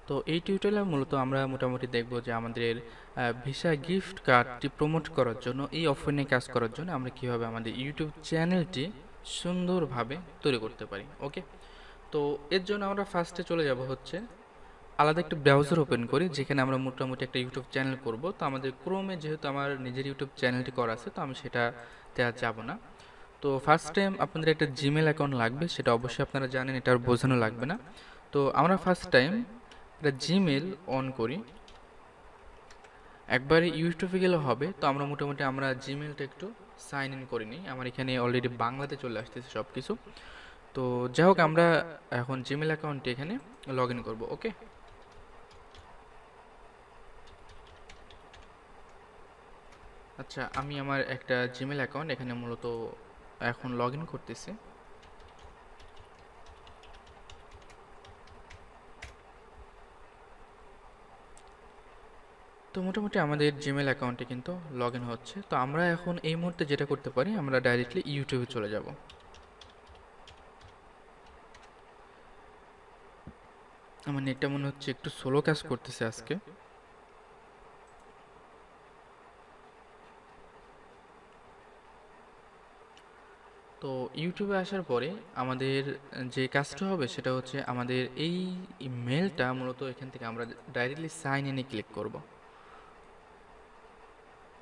তো এই টিউটোরিয়ালে মূলত আমরা মোটামুটি দেখব যে আমাদের ভিসা গিফট কার্ডটি প্রমোট করার জন্য এই অফার নিয়ে কাজ করার জন্য আমরা কিভাবে আমাদের ইউটিউব চ্যানেলটি সুন্দরভাবে তৈরি করতে পারি। ওকে, তো এর জন্য আমরা ফার্স্টে চলে যাব হচ্ছে আলাদা একটা ব্রাউজার ওপেন করি যেখানে আমরা মোটামুটি একটা ইউটিউব চ্যানেল করব। তো আমাদের ক্রোমে যেহেতু আমার নিজের ইউটিউব চ্যানেলটি করা আছে, তো আমি সেটাতে আর যাব না। তো ফার্স্ট টাইম আপনাদের একটা জিমেল অ্যাকাউন্ট লাগবে, সেটা অবশ্যই আপনারা জানেন, এটা আর বোঝানো লাগবে না। তো আমরা ফার্স্ট টাইম একটা জিমেল অন করি, একবারে ইউটিউবে গেলে হবে। তো আমরা মোটামুটি আমরা জিমেলটা একটু সাইন ইন করে নিই। আমার এখানে অলরেডি বাংলাতে চলে আসতেছে সব কিছু। তো যাই হোক, আমরা এখন জিমেল অ্যাকাউন্টে এখানে লগ ইন করবো। ওকে, আচ্ছা, আমি আমার একটা জিমেল অ্যাকাউন্ট এখানে মূলত এখন লগ ইন করতেছি। তো মোটামুটি আমাদের জিমেল অ্যাকাউন্টে কিন্তু লগ ইন হচ্ছে। তো আমরা এখন এই মুহূর্তে যেটা করতে পারি, আমরা ডাইরেক্টলি ইউটিউবে চলে যাব। আমার নেটটা মনে হচ্ছে একটু স্লো কাজ করতেছে আজকে। তো ইউটিউবে আসার পরে আমাদের যে কাজটা হবে সেটা হচ্ছে আমাদের এই মেলটা মূলত এখান থেকে আমরা ডাইরেক্টলি সাইন ইনে ক্লিক করব।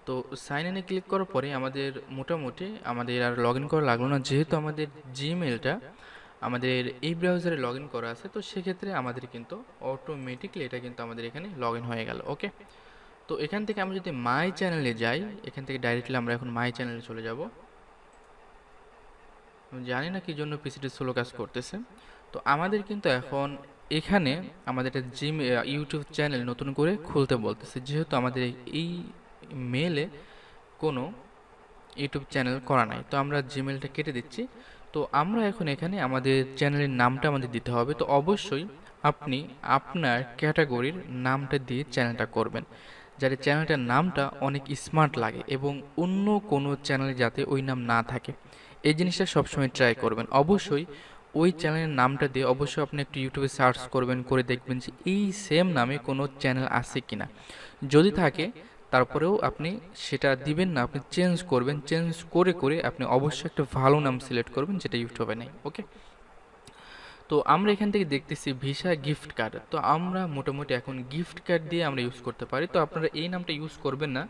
তো সাইন ইনে ক্লিক করার পরে আমাদের মোটামুটি আমাদের আর লগ ইন করা লাগলো না, যেহেতু আমাদের জিমেলটা আমাদের এই ব্রাউজারে লগ ইন করা আছে। তো সেক্ষেত্রে আমাদের কিন্তু অটোমেটিকলি এটা কিন্তু আমাদের এখানে লগ ইন হয়ে গেল। ওকে, তো এখান থেকে আমরা যদি মাই চ্যানেলে যাই, এখান থেকে ডাইরেক্টলি আমরা এখন মাই চ্যানেলে চলে যাব। আমি জানি না কি জন্য পিসিটি স্লো কাজ করতেছে। তো আমাদের কিন্তু এখন এখানে আমাদের একটা ইউটিউব চ্যানেল নতুন করে খুলতে বলতেছে, যেহেতু আমাদের এই মেলে কোনো ইউটিউব চ্যানেল করা নাই। তো আমরা জিমেলটা কেটে দিচ্ছি। তো আমরা এখন এখানে আমাদের চ্যানেলের নামটা আমাদের দিতে হবে। তো অবশ্যই আপনি আপনার ক্যাটাগরির নামটা দিয়ে চ্যানেলটা করবেন, যাতে চ্যানেলটার নামটা অনেক স্মার্ট লাগে এবং অন্য কোনো চ্যানেলে যাতে ওই নাম না থাকে। এই জিনিসটা সবসময় ট্রাই করবেন। অবশ্যই ওই চ্যানেলের নামটা দিয়ে অবশ্যই আপনি একটু ইউটিউবে সার্চ করবেন, করে দেখবেন যে এই সেম নামে কোনো চ্যানেল আছে কিনা। যদি থাকে তারপরেও আপনি সেটা দিবেন না, আপনি চেঞ্জ করবেন। চেঞ্জ করে করে আপনি অবশ্যই একটা ভালো নাম সিলেক্ট করবেন যেটা ইউটিউবে নেই। ওকে, তো আমরা এখান থেকে দেখতেছি ভিসা গিফট কার্ড। তো আমরা মোটামুটি এখন গিফট কার্ড দিয়ে আমরা ইউজ করতে পারি। তো আপনারা এই নামটা ইউজ করবেন না,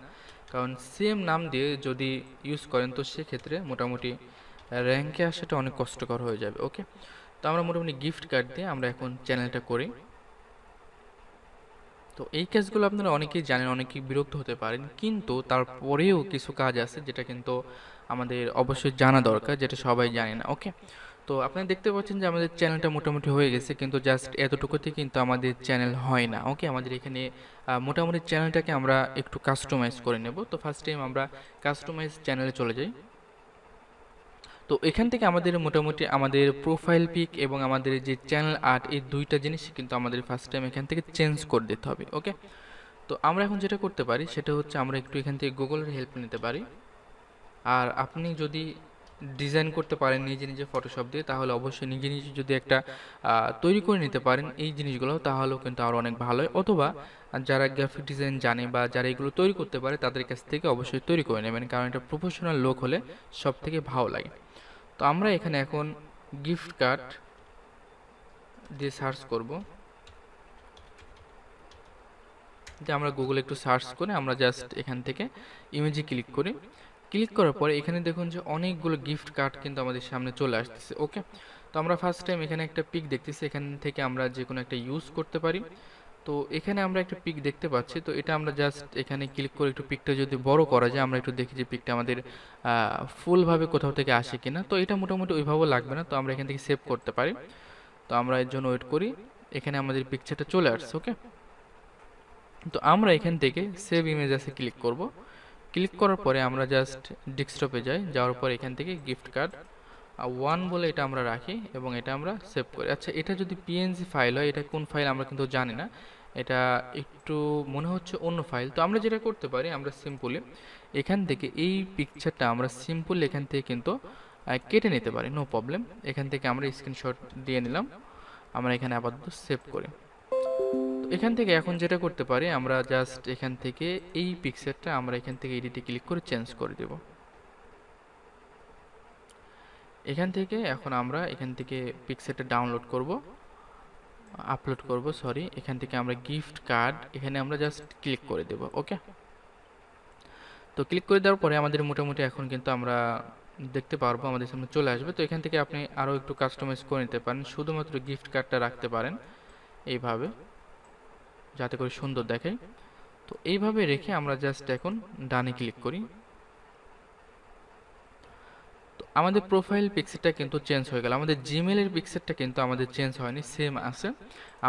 কারণ সেম নাম দিয়ে যদি ইউজ করেন তো সেক্ষেত্রে মোটামুটি র্যাঙ্কে আসাটা অনেক কষ্টকর হয়ে যাবে। ওকে, তো আমরা মোটামুটি গিফট কার্ড দিয়ে আমরা এখন চ্যানেলটা করি। তো এই কাজগুলো আপনারা অনেকেই জানেন, অনেকেই বিরক্ত হতে পারেন, কিন্তু তারপরেও কিছু কাজ আছে যেটা কিন্তু আমাদের অবশ্যই জানা দরকার, যেটা সবাই জানে না। ওকে, তো আপনারা দেখতে পাচ্ছেন যে আমাদের চ্যানেলটা মোটামুটি হয়ে গেছে, কিন্তু জাস্ট এতটুকুতে কিন্তু আমাদের চ্যানেল হয় না। ওকে, আমাদের এখানে মোটামুটি চ্যানেলটাকে আমরা একটু কাস্টমাইজ করে নেব। তো ফার্স্ট টাইম আমরা কাস্টমাইজ চ্যানেলে চলে যাই। তো এখান থেকে আমাদের মোটামুটি আমাদের প্রোফাইল পিক এবং আমাদের যে চ্যানেল আর্ট, এই দুইটা জিনিস কিন্তু আমাদের ফার্স্ট টাইম এখান থেকে চেঞ্জ করে দিতে হবে। ওকে, তো আমরা এখন যেটা করতে পারি সেটা হচ্ছে আমরা একটু এখান থেকে গুগলের হেল্প নিতে পারি। আর আপনি যদি ডিজাইন করতে পারেন নিজে নিজে ফটোশপ দিয়ে, তাহলে অবশ্যই নিজে নিজে যদি একটা তৈরি করে নিতে পারেন এই জিনিসগুলো, তাহলেও কিন্তু আরও অনেক ভালো হয়। অথবা যারা গ্রাফিক ডিজাইন জানে বা যারা এগুলো তৈরি করতে পারে তাদের কাছ থেকে অবশ্যই তৈরি করে নেবেন, কারণ এটা প্রফেশনাল লোক হলে সব থেকে ভালো লাগে। তো আমরা এখানে এখন গিফট কার্ড দিয়ে সার্চ করব। যে আমরা গুগলে একটু সার্চ করে আমরা জাস্ট এখান থেকে ইমেজে ক্লিক করি। ক্লিক করার পরে এখানে দেখুন যে অনেকগুলো গিফট কার্ড কিন্তু আমাদের সামনে চলে আসতেছে। ওকে, তো আমরা ফার্স্ট টাইম এখানে একটা পিক দেখতেছি, এখান থেকে আমরা যে কোনো একটা ইউজ করতে পারি। তো এখানে আমরা একটা পিক দেখতে পাচ্ছি, তো এটা আমরা জাস্ট এখানে ক্লিক করে একটু পিকটা যদি বড় করা যায়, আমরা একটু দেখি যে পিকটা আমাদের ফুলভাবে কোথাও থেকে আসে কিনা। তো এটা মোটামুটি ওইভাবেও লাগবে না, তো আমরা এখান থেকে সেভ করতে পারি। তো আমরা এর জন্য ওয়েট করি। এখানে আমাদের পিকচারটা চলে আসছে। ওকে, তো আমরা এখান থেকে সেভ ইমেজ আছে ক্লিক করব। ক্লিক করার পরে আমরা জাস্ট ডেস্কটপে যাই, যাওয়ার পর এখান থেকে গিফট কার্ড 1 বলে এটা আমরা রাখি এবং এটা আমরা সেভ করি। আচ্ছা, এটা যদি পিএনজি ফাইল হয়, এটা কোন ফাইল আমরা কিন্তু জানি না, এটা একটু মনে হচ্ছে অন্য ফাইল। তো আমরা যেটা করতে পারি, আমরা সিম্পলি এখান থেকে এই পিকচারটা আমরা সিম্পল এখান থেকে কিন্তু কেটে নিতে পারি, নো প্রবলেম। এখান থেকে আমরা স্ক্রিনশট দিয়ে নিলাম, আমরা এখানে আপাতত সেভ করি। তো এখান থেকে এখন যেটা করতে পারি, আমরা জাস্ট এখান থেকে এই পিকচারটা আমরা এখান থেকে এডিটে ক্লিক করে চেঞ্জ করে দেব। এখান থেকে এখন আমরা এখান থেকে পিকচারটা ডাউনলোড করব, আপলোড করব সরি। এখান থেকে আমরা গিফট কার্ড এখানে আমরা জাস্ট ক্লিক করে দেব। ওকে, তো ক্লিক করে দেওয়ার পরে আমাদের মোটামুটি এখন কিন্তু আমরা দেখতে পারবো, আমাদের সামনে চলে আসবে। তো এখান থেকে আপনি আরও একটু কাস্টমাইজ করে নিতে পারেন, শুধুমাত্র গিফট কার্ডটা রাখতে পারেন এইভাবে, যাতে করে সুন্দর দেখায়। তো এইভাবে রেখে আমরা জাস্ট এখন ডানে ক্লিক করি। তো আমাদের প্রোফাইল পিকচারটা কিন্তু চেঞ্জ হয়ে গেল, আমাদের জিমেলের পিকচারটা কিন্তু আমাদের চেঞ্জ হয়নি, সেম আছে।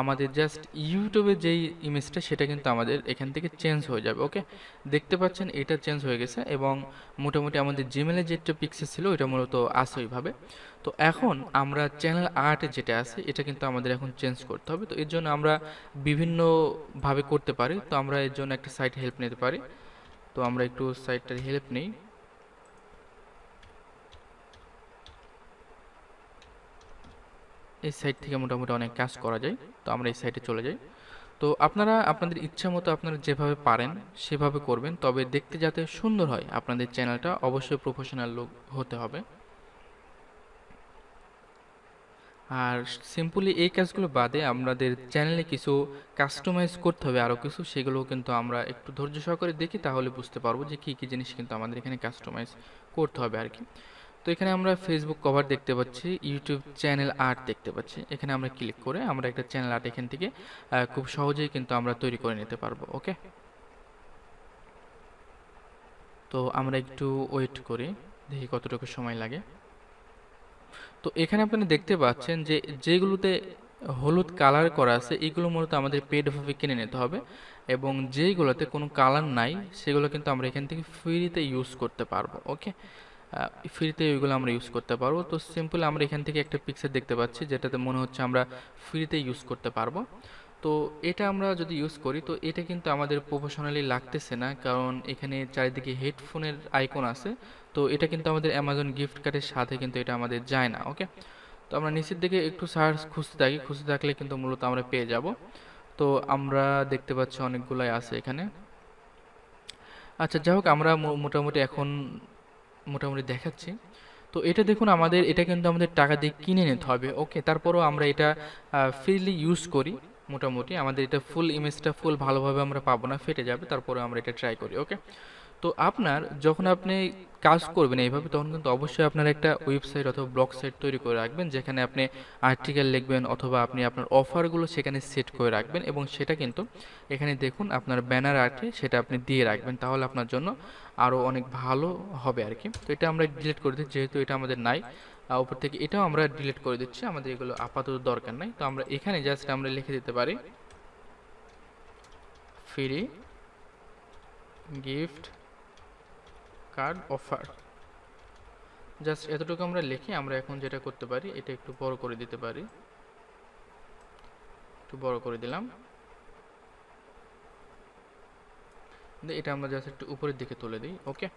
আমাদের জাস্ট ইউটিউবে যেই ইমেজটা সেটা কিন্তু আমাদের এখান থেকে চেঞ্জ হয়ে যাবে। ওকে, দেখতে পাচ্ছেন এটা চেঞ্জ হয়ে গেছে, এবং মোটামুটি আমাদের জিমেলের যেটা পিকচার ছিল এটা মূলত আছে ওইভাবে। তো এখন আমরা চ্যানেল আর্টে যেটা আছে এটা কিন্তু আমাদের এখন চেঞ্জ করতে হবে। তো এর জন্য আমরা বিভিন্নভাবে করতে পারি। তো আমরা এর জন্য একটা সাইট হেল্প নিতে পারি। তো আমরা একটু সাইটটার হেল্প নিই। এই সাইট থেকে মোটামুটি অনেক কাজ করা যায়। তো আমরা এই সাইটে চলে যাই। তো আপনারা আপনাদের ইচ্ছা মতো আপনারা যেভাবে পারেন সেভাবে করবেন, তবে দেখতে যাতে সুন্দর হয় আপনাদের চ্যানেলটা অবশ্যই প্রফেশনাল লুক হতে হবে। আর সিম্পলি এই কাজগুলো বাদে আমাদের চ্যানেলে কিছু কাস্টমাইজ করতে হবে, আরও কিছু, সেগুলো কিন্তু আমরা একটু ধৈর্য সহকারে দেখি, তাহলে বুঝতে পারবো যে কী কী জিনিস কিন্তু আমাদের এখানে কাস্টমাইজ করতে হবে আর কি। তো এখানে আমরা ফেসবুক কভার দেখতে পাচ্ছি, ইউটিউব চ্যানেল আর্ট দেখতে পাচ্ছি। এখানে আমরা ক্লিক করে আমরা একটা চ্যানেল আর্ট এখান থেকে খুব সহজেই কিন্তু আমরা তৈরি করে নিতে পারবো। ওকে, তো আমরা একটু ওয়েট করি, দেখি কতটুকু সময় লাগে। তো এখানে আপনি দেখতে পাচ্ছেন যে যেগুলোতে হলুদ কালার করা আছে এগুলো মূলত আমাদের পেডভাবে কিনে নিতে হবে, এবং যেইগুলোতে কোনো কালার নাই সেগুলো কিন্তু আমরা এখান থেকে ফ্রিতে ইউজ করতে পারবো। ওকে, ফ্রিতে ওইগুলো আমরা ইউজ করতে পারবো। তো সিম্পল আমরা এখান থেকে একটা পিকচার দেখতে পাচ্ছি যেটাতে মনে হচ্ছে আমরা ফ্রিতে ইউজ করতে পারবো। তো এটা আমরা যদি ইউজ করি তো এটা কিন্তু আমাদের প্রফেশনালি লাগতেছে না, কারণ এখানে চারিদিকে হেডফোনের আইকন আছে। তো এটা কিন্তু আমাদের অ্যামাজন গিফট কার্ডের সাথে কিন্তু এটা আমাদের যায় না। ওকে, তো আমরা নিচের দিকে একটু সার্চ খুঁজতে থাকি, খুঁজতে থাকলে কিন্তু মূলত আমরা পেয়ে যাব। তো আমরা দেখতে পাচ্ছি অনেকগুলাই আছে এখানে। আচ্ছা, যাই হোক, আমরা মোটামুটি এখন মোটামুটি দেখাচ্ছি। তো এটা দেখুন, আমাদের এটা কিন্তু আমাদের টাকা দিয়ে কিনে নিতে হবে। ওকে, তারপরও আমরা এটা ফ্রিলি ইউজ করি। মোটামুটি আমাদের এটা ফুল ইমেজটা ফুল ভালোভাবে আমরা পাবো না, ফেটে যাবে, তারপরে আমরা এটা ট্রাই করি। ওকে, তো আপনার যখন আপনি কাজ করবেন এইভাবে, তখন কিন্তু অবশ্যই আপনার একটা ওয়েবসাইট অথবা ব্লগ সাইট তৈরি করে রাখবেন, যেখানে আপনি আর্টিকেল লিখবেন অথবা আপনি আপনার অফারগুলো সেখানে সেট করে রাখবেন, এবং সেটা কিন্তু এখানে দেখুন আপনার ব্যানার আর্টে সেটা আপনি দিয়ে রাখবেন, তাহলে আপনার জন্য আরও অনেক ভালো হবে আর কি। তো এটা আমরা ডিলিট করে দিচ্ছি, যেহেতু এটা আমাদের নাই। উপর থেকে এটাও আমরা ডিলিট করে দিচ্ছি, আমাদের এগুলো আপাতত দরকার নাই। তো আমরা এখানে জাস্ট আমরা লিখে দিতে পারি free gift card offer. Just এতটুকু আমরা লিখে আমরা এখন যেটা করতে পারি, এটা একটু বড় করে দিতে পারি। একটু বড় করে দিলাম, এটা আমরা জাস্ট একটু উপরের দিকে তুলে দিই। ওকে,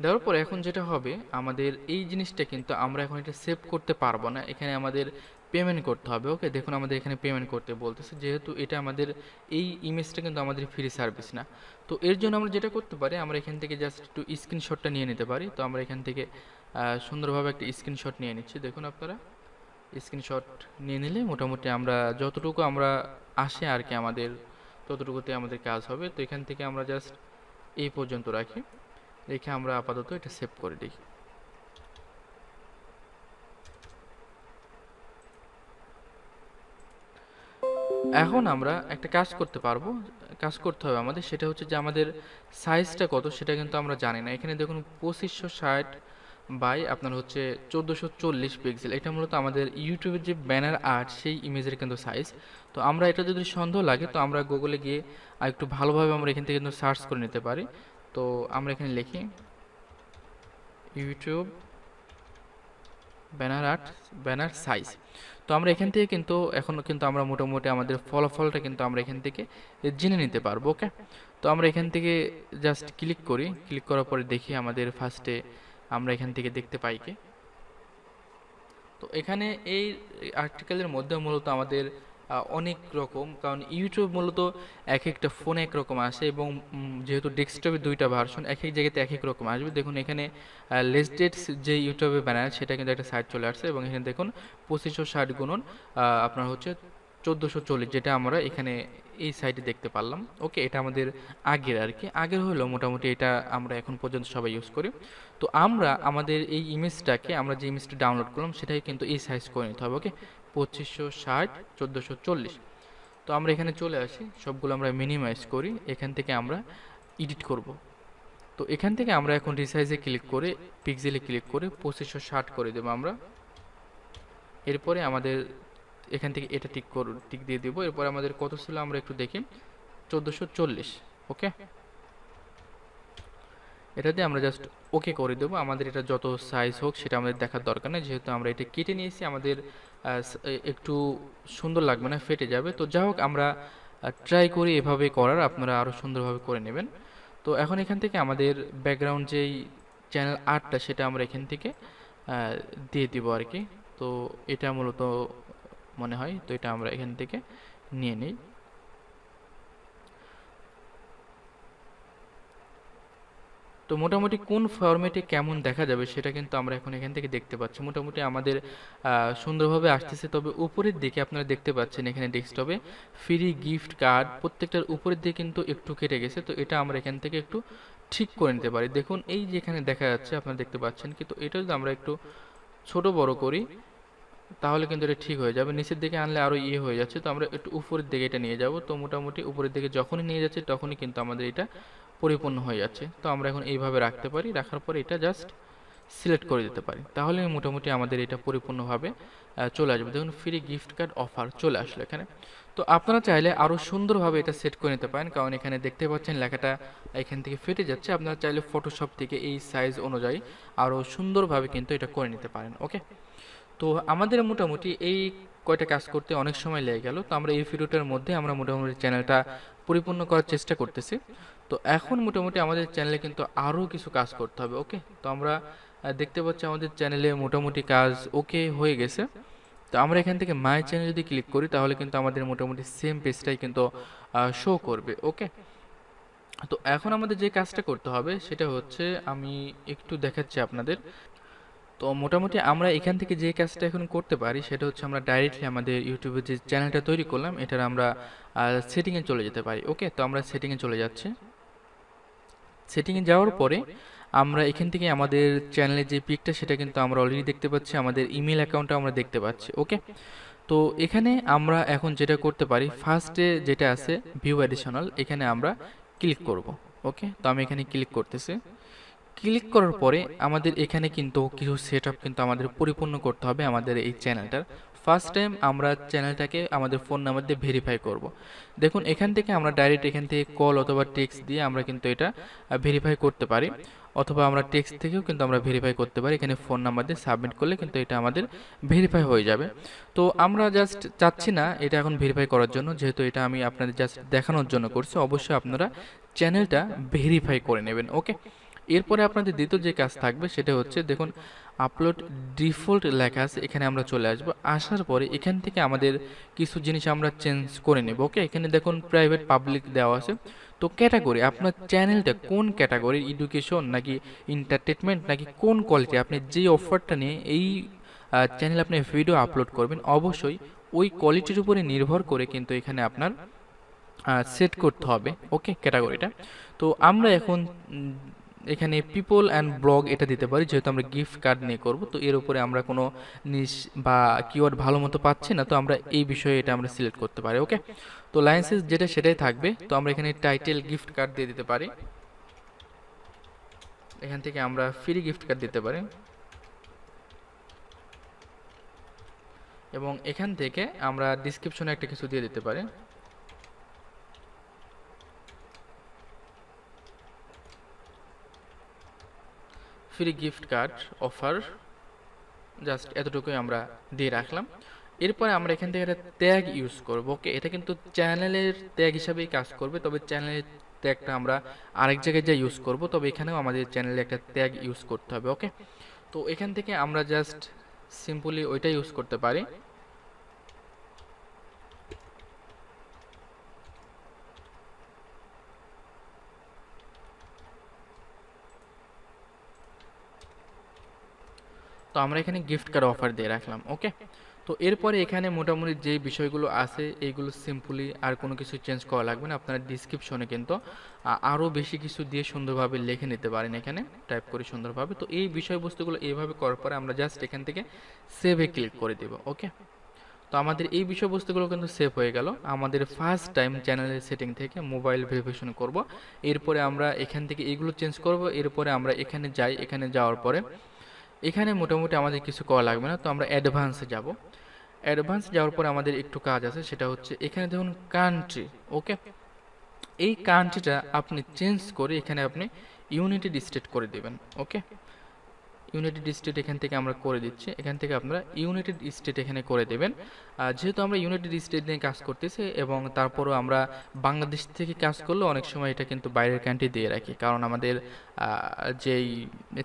দেওয়ার পরে এখন যেটা হবে, আমাদের এই জিনিসটা কিন্তু আমরা এখন এটা সেভ করতে পারবো না, এখানে আমাদের পেমেন্ট করতে হবে। ওকে, দেখুন আমাদের এখানে পেমেন্ট করতে বলতেছে, যেহেতু এটা আমাদের এই ইমেজটা কিন্তু আমাদের ফ্রি সার্ভিস না। তো এর জন্য আমরা যেটা করতে পারি, আমরা এখান থেকে জাস্ট একটু স্ক্রিনশটটা নিয়ে নিতে পারি। তো আমরা এখান থেকে সুন্দরভাবে একটা স্ক্রিনশট নিয়ে নিচ্ছি। দেখুন আপনারা, স্ক্রিনশট নিয়ে নিলে মোটামুটি আমরা যতটুকু আমরা আসে আর কি আমাদের ততটুকুতে আমাদের কাজ হবে। তো এখান থেকে আমরা জাস্ট এই পর্যন্ত রাখি, রেখে আমরা আপাতত এটা সেভ করে দিই। এখন আমরা একটা কাজ করতে পারবো, কাজ করতে হবে আমাদের, সেটা হচ্ছে যে আমাদের সাইজটা কত সেটা কিন্তু আমরা জানি না। এখানে দেখুন 2560 বাই আপনার হচ্ছে 1440 পিক্সেল, এটা মূলত আমাদের ইউটিউবের যে ব্যানার আর্ট সেই ইমেজের কিন্তু সাইজ। তো আমরা এটা যদি সন্দেহ লাগে তো আমরা গুগলে গিয়ে আর একটু ভালোভাবে আমরা এখান থেকে কিন্তু সার্চ করে নিতে পারি। তো আমরা এখানে লিখি YouTube banner art banner size. তো আমরা এখান থেকে কিন্তু এখন কিন্তু আমরা মোটামুটি আমাদের ফলাফলটা কিন্তু আমরা এখান থেকে জেনে নিতে পারবো। ওকে, তো আমরা এখান থেকে জাস্ট ক্লিক করি, ক্লিক করার পরে দেখি আমাদের ফার্স্টে আমরা এখান থেকে দেখতে পাই কি। তো এখানে এই আর্টিকেলের মধ্যে মূলত আমাদের অনেক রকম, কারণ ইউটিউব মূলত এক একটা ফোনে এক রকম আসে, এবং যেহেতু ডেস্কটপে দুইটা ভার্সন, এক এক জায়গাতে এক এক রকম আসবে। দেখুন এখানে লেস ডেটস যে ইউটিউবে বানায় সেটা কিন্তু একটা সাইট চলে আসছে, এবং এখানে দেখুন 2560 গুণন আপনার হচ্ছে 1440, যেটা আমরা এখানে এই সাইটে দেখতে পারলাম। ওকে, এটা আমাদের আগের আর কি, আগের হলো মোটামুটি এটা আমরা এখন পর্যন্ত সবাই ইউজ করি। তো আমরা আমাদের এই ইমেজটাকে, আমরা যে ইমেজটা ডাউনলোড করলাম সেটাকে কিন্তু এই সাইজ করে নিতে হবে। ওকে, 2560 1440। তো আমরা এখানে চলে আসি, সবগুলো আমরা মিনিমাইজ করি, এখান থেকে আমরা এডিট করব। তো এখান থেকে আমরা এখন রিসাইজে ক্লিক করে, পিক্সেলে ক্লিক করে 2560 করে দেবো আমরা। এরপরে আমাদের এখান থেকে এটা টিক দিয়ে দেবো। এরপরে আমাদের কত ছিল আমরা একটু দেখি, 1440। ওকে, এটা দিয়ে আমরা জাস্ট ওকে করে দেবো। আমাদের এটা যত সাইজ হোক সেটা আমাদের দেখার দরকার নেই, যেহেতু আমরা এটা কেটে নিয়েছি, আমাদের একটু সুন্দর লাগবে না, ফেটে যাবে। তো যা হোক, আমরা ট্রাই করি এভাবে করার, আপনারা আরও সুন্দরভাবে করে নেবেন। তো এখন এখান থেকে আমাদের ব্যাকগ্রাউন্ড যেই চ্যানেল আর্টটা সেটা আমরা এখান থেকে দিয়ে দিব আর কি। তো এটা মূলত মনে হয়, তো এটা আমরা এখান থেকে নিয়ে নিই। তো মোটামুটি কোন ফরম্যাটে কেমন দেখা যাবে সেটা কিন্তু আমরা এখন এখান থেকে দেখতে পাচ্ছি। মোটামুটি আমাদের সুন্দরভাবে আসতেছে। তবে উপরের দিকে আপনারা দেখতে পাচ্ছেন এখানে ডেস্কটপে ফ্রি গিফট কার্ড প্রত্যেকটার উপরের দিকে কিন্তু একটু কেটে গেছে। তো এটা আমরা এখান থেকে একটু ঠিক করে নিতে পারি। দেখুন এই যেখানে দেখা যাচ্ছে আপনারা দেখতে পাচ্ছেন, কিন্তু এটা যদি আমরা একটু ছোট বড় করি তাহলে কিন্তু এটা ঠিক হয়ে যাবে। নিচের দিকে আনলে আরো ইয়ে হয়ে যাচ্ছে, তো আমরা একটু উপরের দিকে এটা নিয়ে যাব। তো মোটামুটি উপরের দিকে যখনই নিয়ে যাচ্ছে তখনই কিন্তু আমাদের এটা পরিপূর্ণ হয়ে যাচ্ছে। তো আমরা এখন এইভাবে রাখতে পারি, রাখার পরে এটা জাস্ট সিলেক্ট করে দিতে পারি, তাহলে মোটামুটি আমাদের এটা পরিপূর্ণভাবে চলে আসবে। দেখুন ফ্রি গিফট কার্ড অফার চলে আসলো এখানে। তো আপনারা চাইলে আরও সুন্দরভাবে এটা সেট করে নিতে পারেন, কারণ এখানে দেখতে পাচ্ছেন লেখাটা এখান থেকে ফেটে যাচ্ছে। আপনারা চাইলে ফটোশপ থেকে এই সাইজ অনুযায়ী আরও সুন্দরভাবে কিন্তু এটা করে নিতে পারেন। ওকে, তো আমাদের মোটামুটি এই কয়টা কাজ করতে অনেক সময় লেগে গেল। তো আমরা এই ভিডিওটার মধ্যে আমরা মোটামুটি চ্যানেলটা পরিপূর্ণ করার চেষ্টা করতেছি। তো এখন মোটামুটি আমাদের চ্যানেলে কিন্তু আরও কিছু কাজ করতে হবে। ওকে, তো আমরা দেখতে পাচ্ছি আমাদের চ্যানেলে মোটামুটি কাজ ওকে হয়ে গেছে। তো আমরা এখান থেকে মাই চ্যানেল যদি ক্লিক করি তাহলে কিন্তু আমাদের মোটামুটি সেম পেজটাই কিন্তু শো করবে। ওকে, তো এখন আমাদের যে কাজটা করতে হবে সেটা হচ্ছে, আমি একটু দেখাচ্ছি আপনাদের। তো মোটামুটি আমরা এখান থেকে যে কাজটা এখন করতে পারি সেটা হচ্ছে, আমরা ডাইরেক্টলি আমাদের ইউটিউবে যে চ্যানেলটা তৈরি করলাম এটার আমরা সেটিংয়ে চলে যেতে পারি। ওকে, তো আমরা সেটিংয়ে চলে যাচ্ছি। সেটিংয়ে যাওয়ার পরে আমরা এখান থেকে আমাদের চ্যানেলের যে পিকটা সেটা কিন্তু আমরা অলরেডি দেখতে পাচ্ছি, আমাদের ইমেল অ্যাকাউন্টটা আমরা দেখতে পাচ্ছি। ওকে, তো এখানে আমরা এখন যেটা করতে পারি, ফার্স্টে যেটা আছে ভিউ অ্যাডিশনাল, এখানে আমরা ক্লিক করব। ওকে, তো আমি এখানে ক্লিক করতেছি। ক্লিক করার পরে আমাদের এখানে কিন্তু কিছু সেটআপ কিন্তু আমাদের পরিপূর্ণ করতে হবে আমাদের এই চ্যানেলটার। ফার্স্ট টাইম আমরা চ্যানেলটাকে আমাদের ফোন নাম্বার দিয়ে ভেরিফাই করব। দেখুন এখান থেকে আমরা ডাইরেক্ট এখান থেকে কল অথবা টেক্সট দিয়ে আমরা কিন্তু এটা ভেরিফাই করতে পারি, অথবা আমরা টেক্সট থেকেও কিন্তু আমরা ভেরিফাই করতে পারি। এখানে ফোন নাম্বার দিয়ে সাবমিট করলে কিন্তু এটা আমাদের ভেরিফাই হয়ে যাবে। তো আমরা জাস্ট চাচ্ছি না এটা এখন ভেরিফাই করার জন্য, যেহেতু এটা আমি আপনাদের জাস্ট দেখানোর জন্য করছি। অবশ্যই আপনারা চ্যানেলটা ভেরিফাই করে নেবেন। ওকে, এরপরে আপনাদের দ্বিতীয় যে কাজ থাকবে সেটা হচ্ছে, দেখুন আপলোড ডিফল্ট লেখা আছে, এখানে আমরা চলে আসব। আসার পরে এখান থেকে আমাদের কিছু জিনিস আমরা চেঞ্জ করে নেব। ওকে, এখানে দেখুন প্রাইভেট পাবলিক দেওয়া আছে। তো ক্যাটাগরি, আপনার চ্যানেলটা কোন ক্যাটাগরি, এডুকেশন নাকি এন্টারটেনমেন্ট নাকি কোন কোয়ালিটি, আপনি যে অফারটা নিয়ে এই চ্যানেলে আপনি ভিডিও আপলোড করবেন, অবশ্যই ওই কোয়ালিটির উপরে নির্ভর করে কিন্তু এখানে আপনার সেট করতে হবে। ওকে, ক্যাটাগরিটা। তো আমরা এখন এখানে পিপল অ্যান্ড ব্লগ এটা দিতে পারি, যেহেতু আমরা গিফট কার্ড নিয়ে করব। তো এর উপরে আমরা কোনো নিশ বা কিওয়ার্ড ভালো মতো পাচ্ছি না, তো আমরা এই বিষয়ে এটা আমরা সিলেক্ট করতে পারি। ওকে, তো লাইসেন্স যেটা সেটাই থাকবে। তো আমরা এখানে টাইটেল গিফট কার্ড দিয়ে দিতে পারি, এখান থেকে আমরা ফ্রি গিফট কার্ড দিতে পারি, এবং এখান থেকে আমরা ডিসক্রিপশনে একটা কিছু দিয়ে দিতে পারি। Free gift card offer, just এতটুকুই আমরা দিয়ে রাখলাম। এরপরে আমরা এখান থেকে একটা ট্যাগ ইউজ করব। ওকে, এটা কিন্তু চ্যানেলের ট্যাগ হিসাবেই কাজ করবে, তবে চ্যানেলের ট্যাগটা আমরা আরেক জায়গায় যা ইউজ করব, তবে এখানেও আমাদের চ্যানেলে একটা ট্যাগ ইউজ করতে হবে। ওকে, তো এখান থেকে আমরা জাস্ট সিম্পলি ওইটা ইউজ করতে পারি। আমরা এখানে গিফট কার্ড অফার দিয়ে রাখলাম। ওকে, তো এরপরে এখানে মোটামুটি যে বিষয়গুলো আছে এইগুলো সিম্পলি আর কোনো কিছু চেঞ্জ করা লাগবে না। আপনারা ডিসক্রিপশনে কিন্তু আরও বেশি কিছু দিয়ে সুন্দরভাবে লিখে নিতে পারেন, এখানে টাইপ করে সুন্দরভাবে। তো এই বিষয়বস্তুগুলো এইভাবে করার পরে আমরা জাস্ট এখান থেকে সেভে ক্লিক করে দেব। ওকে, তো আমাদের এই বিষয়বস্তুগুলো কিন্তু সেভ হয়ে গেল। আমাদের ফার্স্ট টাইম চ্যানেলের সেটিং থেকে মোবাইল ভেরিফিকেশন করব, এরপরে আমরা এখান থেকে এইগুলো চেঞ্জ করব, এরপরে আমরা এখানে যাই। এখানে যাওয়ার পরে এখানে মোটামুটি আমাদের কিছু করা লাগবে না, তো আমরা অ্যাডভান্সে যাব। অ্যাডভান্স যাওয়ার পরে আমাদের একটু কাজ আছে, সেটা হচ্ছে এখানে দেখুন কান্ট্রি। ওকে, এই কান্ট্রিটা আপনি চেঞ্জ করে এখানে আপনি ইউনাইটেড স্টেট করে দেবেন। ওকে, ইউনাইটেড স্টেট এখান থেকে আমরা করে দিচ্ছি, এখান থেকে আপনারা ইউনাইটেড স্টেট এখানে করে দেবেন। যেহেতু আমরা ইউনাইটেড স্টেট নিয়ে কাজ করতেছি এবং তারপরও আমরা বাংলাদেশ থেকে কাজ করলে অনেক সময় এটা কিন্তু বাইরের কান্ট্রি দিয়ে রাখি, কারণ আমাদের যেই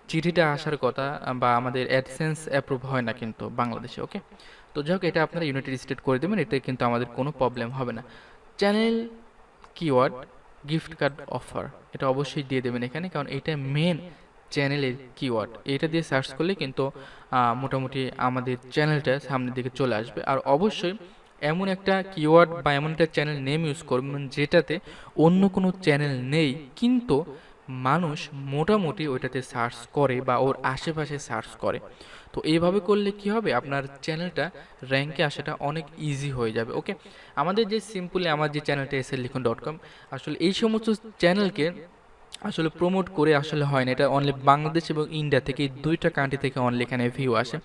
চিঠিটা আসার কথা বা আমাদের অ্যাডসেন্স অ্যাপ্রুভ হয় না কিন্তু বাংলাদেশে। ওকে, তো যাই হোক, এটা আপনারা ইউনাইটেড স্টেট করে দেবেন, এতে কিন্তু আমাদের কোনো প্রবলেম হবে না। Channel keyword gift card offer এটা অবশ্যই দিয়ে দেবেন এখানে, কারণ এটা মেন চ্যানেলের কিওয়ার্ড। এটা দিয়ে সার্চ করলে কিন্তু মোটামুটি আমাদের চ্যানেলটা সামনের দিকে চলে আসবে। আর অবশ্যই এমন একটা কিওয়ার্ড বা এমন একটা চ্যানেল নেম ইউজ করবেন যেটাতে অন্য কোনো চ্যানেল নেই, কিন্তু মানুষ মোটামুটি ওইটাতে সার্চ করে বা ওর আশেপাশে সার্চ করে। তো এইভাবে করলে কি হবে, আপনার চ্যানেলটা র্যাঙ্কে আসাটা অনেক ইজি হয়ে যাবে। ওকে, আমাদের যে সিম্পলি আমার যে চ্যানেলটা sllikhon.com, আসলে এই সমস্ত চ্যানেলকে আসলে প্রমোট করে আসলে হয় না। এটা অনলি বাংলাদেশ এবং ইন্ডিয়া থেকে, এই দুইটা কান্ট্রি থেকে অনলি এখানে ভিউ আসে।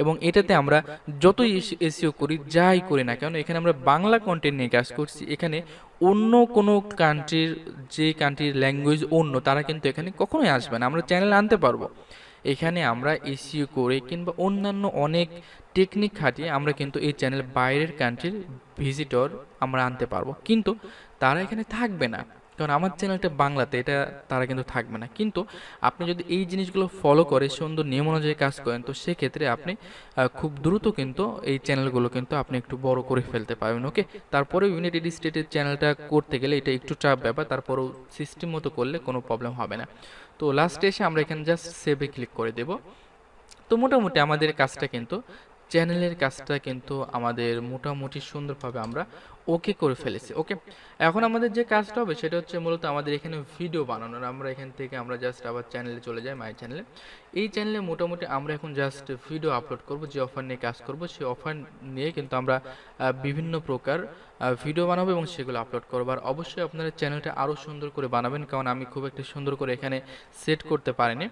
এবং এটাতে আমরা যতই এসইও করি, যাই করি না কেন, এখানে আমরা বাংলা কন্টেন্ট নিয়ে কাজ করছি। এখানে অন্য কোনো কান্ট্রির, যে কান্ট্রির ল্যাঙ্গুয়েজ অন্য, তারা কিন্তু এখানে কখনোই আসবে না। আমরা চ্যানেল আনতে পারবো, এখানে আমরা এসইও করে কিংবা অন্যান্য অনেক টেকনিক খাটিয়ে আমরা কিন্তু এই চ্যানেল বাইরের কান্ট্রির ভিজিটর আমরা আনতে পারবো, কিন্তু তারা এখানে থাকবে না, কারণ আমার চ্যানেলটা বাংলাতে, এটা তারা কিন্তু থাকবে না। কিন্তু আপনি যদি এই জিনিসগুলো ফলো করে সুন্দর নিয়ম অনুযায়ী কাজ করেন, তো সেক্ষেত্রে আপনি খুব দ্রুত কিন্তু এই চ্যানেলগুলো কিন্তু আপনি একটু বড় করে ফেলতে পারবেন। ওকে, তারপরে ইউনাইটেড স্টেটের চ্যানেলটা করতে গেলে এটা একটু চাপ ব্যাপার, তারপরেও সিস্টেম মতো করলে কোনো প্রবলেম হবে না। তো লাস্টে এসে আমরা এখানে জাস্ট সেভে ক্লিক করে দেব। তো মোটামুটি আমাদের কাজটা কিন্তু, চ্যানেলের কাজটা কিন্তু আমাদের মোটামুটি সুন্দরভাবে আমরা ওকে করে ফেলেছি। ওকে, এখন আমাদের যে কাজটা হবে সেটা হচ্ছে মূলত আমাদের এখানে ভিডিও বানানোর। আমরা এখান থেকে আমরা জাস্ট আবার চ্যানেলে চলে যাই, মাই চ্যানেলে। এই চ্যানেলে মোটামুটি আমরা এখন জাস্ট ভিডিও আপলোড করব, যে অফার নিয়ে কাজ করব সেই অফার নিয়ে কিন্তু আমরা বিভিন্ন প্রকার ভিডিও বানাবো এবং সেগুলো আপলোড করবো। আর অবশ্যই আপনারা চ্যানেলটা আরও সুন্দর করে বানাবেন, কারণ আমি খুব একটা সুন্দর করে এখানে সেট করতে পারিনি।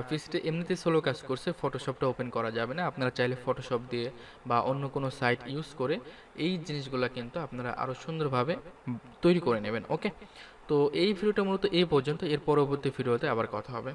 পিসিতে এমনিতে স্লো কাজ করছে, ফটোশপটা ওপেন করা যাবে না। আপনারা চাইলে ফটোশপ দিয়ে বা অন্য কোনো সাইট ইউজ করে এই জিনিসগুলো কিন্তু আপনারা আরও সুন্দরভাবে তৈরি করে নেবেন। ওকে, তো এই ভিডিওটা মূলত এই পর্যন্ত, এর পরবর্তী ভিডিওতে আবার কথা হবে।